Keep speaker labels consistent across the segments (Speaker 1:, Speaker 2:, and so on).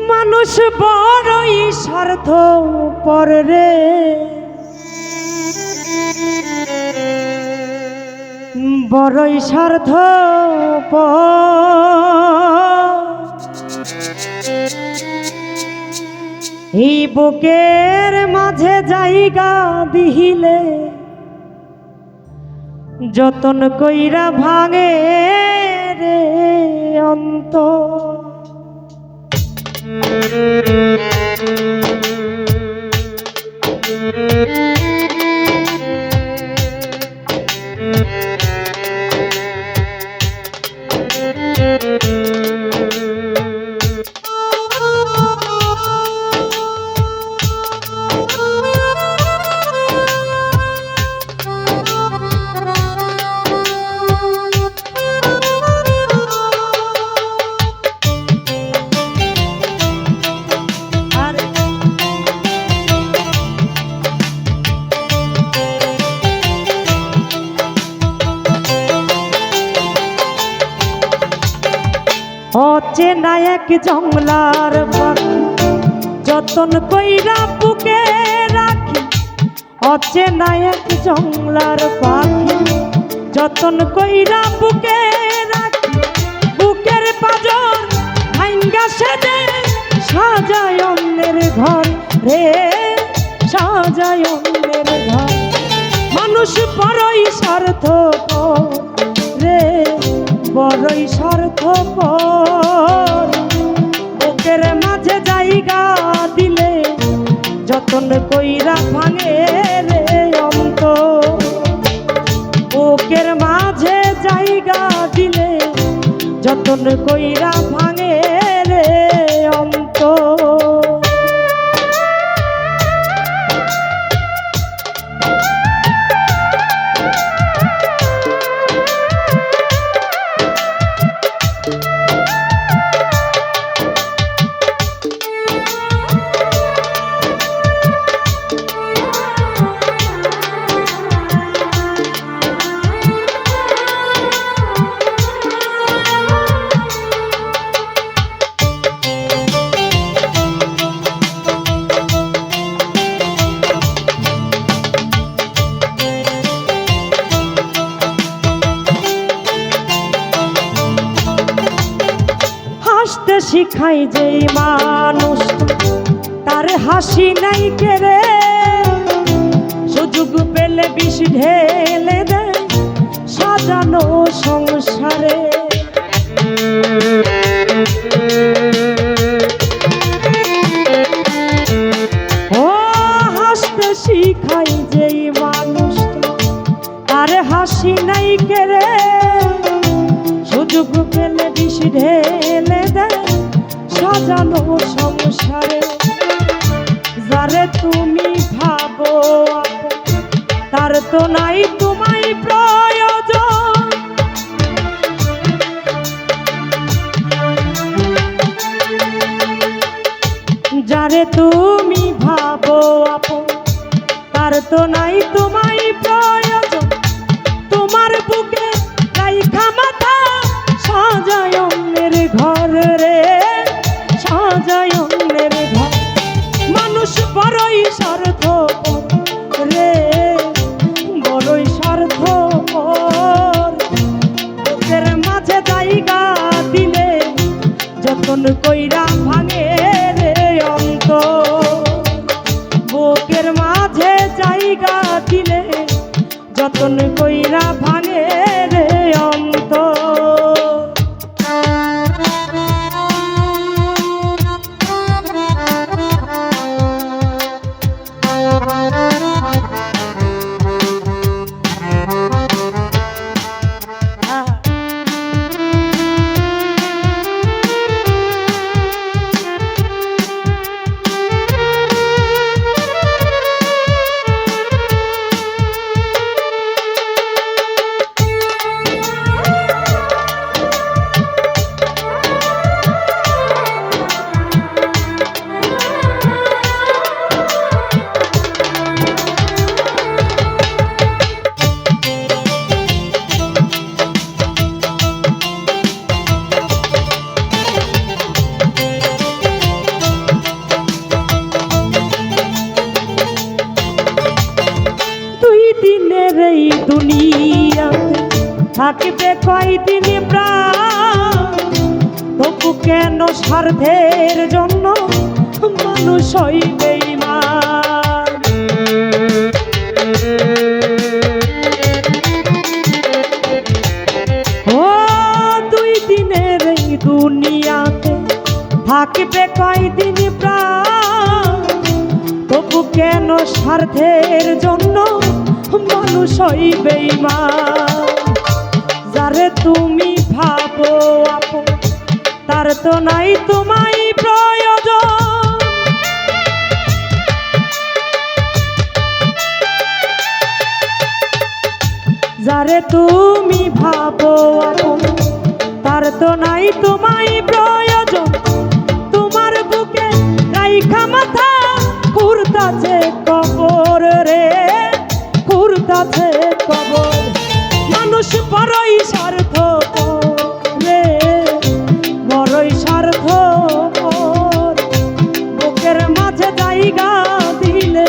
Speaker 1: মানুষ বড়ই স্বার্থপর রে, বড়ই স্বার্থপর। এই বুকের মাঝে জায়গা দিলে যতন কইরা ভাঙে রে অন্তর। অচেনা এক জংলার পাখি যতন কইরা বুকে রাখি, অচেনা এক জংলার পাখি যতন কইরা বুকে রাখি। বুকের পাজর ভাঙ্গা সেজে সাজায় অন্যের ঘর রে, সাজায় অন্যের ঘর। মানুষ বড়ই স্বার্থপর রে, বড়ই স্বার্থপর। বুকের মাঝে জায়গা দিলে যতন কইরা ভাঙে রে অন্তর। বুকের মাঝে জায়গা দিলে যতন কইরা ভাঙে রে অন্তর। শিখাই যেই মানুষ তার হাসি নাই কেড়ে, সুযোগ পেলে বিষ ঢেলে দেয় সাজানো সংসারে। ও হাসতে শিখাই যেই মানুষ তার হাসি নাই কেড়ে, সুযোগ পেলে বিষ ঢেলে দেয় সাজানো সংসারে। যারে তুমি ভাবো তার তো নাই তোমায় প্রয়োজন, যারে তুমি ভাবো আপন তার তো নাই তোমায় প্রয়োজন। তোমার বুকে রাইখা মাথা সাজায় অন্যের ঘর রে, সাজায় অন্যের ঘর। মানুষ বড়ই স্বার্থপর রে, বড়ই স্বার্থপর। বুকের মাঝে জায়গা দিলে যতন কইরা ভাঙে রে অন্তর। বুকের মাঝে জায়গা দিলে যতন কইরা ভাঙে রে অন্তর। থাকিবে কয়দিন প্রাণ তবু কেন স্বার্থের জন্য মানুষ হইবে বেঈমান। ও দুই দিনের এই দুনিয়াতে থাকিবে কয়দিন প্রাণ তবু কেন স্বার্থের জন্য মানুষ হইবে বেঈমান। যারে তুমি ভাবো আপন তার তো নাই তোমায় প্রয়োজন, যারে তুমি ভাবো আপন তার তো নাই তোমায় প্রয়োজন। তোমার বুকে রাইখা মাথা খুঁড়তাছে কবর রে, খুঁড়তাছে কবর। মানুষ বড়ই স্বার্থপর রে, বড়ই স্বার্থপর। বুকের মাঝে জায়গা দিলে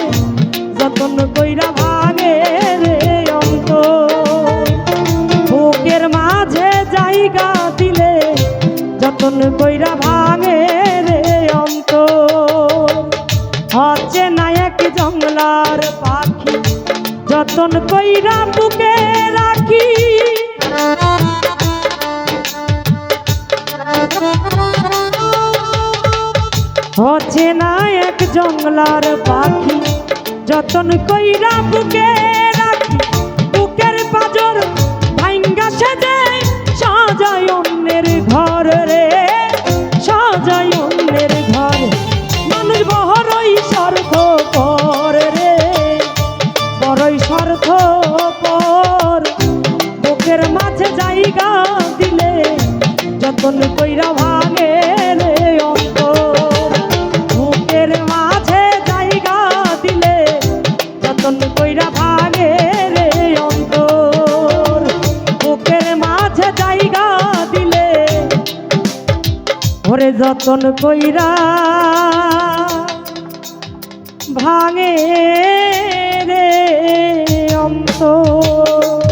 Speaker 1: যতন কইরা ভাঙে রে অন্তর। বুকের মাঝে জায়গা দিলে যতন কইরা ভাঙে রে অন্তর। হচ্ছে না এক জঙ্গলার পাখি যতন কইরা বুকে রাখি, হচ্ছে না এক জঙ্গলার পাখি যতন কইরা বুকে রাখি। বুকের পাজর ভাঙ্গা সেজে সাজায় অন্যের ঘর রে, সাজায় অন্যের ঘর। মানুষ বড়ই স্বার্থপর রে, বড়ই স্বার্থপর। বুকের মাঝে জায়গা দিলে যতন কইরা ভাঙে রে অন্তর। বুকের মাঝে জায়গা দিলে যতন কইরা ভাঙে রে অন্তর। বুকের মাঝে জায়গা দিলে ওরে যতন কইরা ভাঙে রে অন্তর।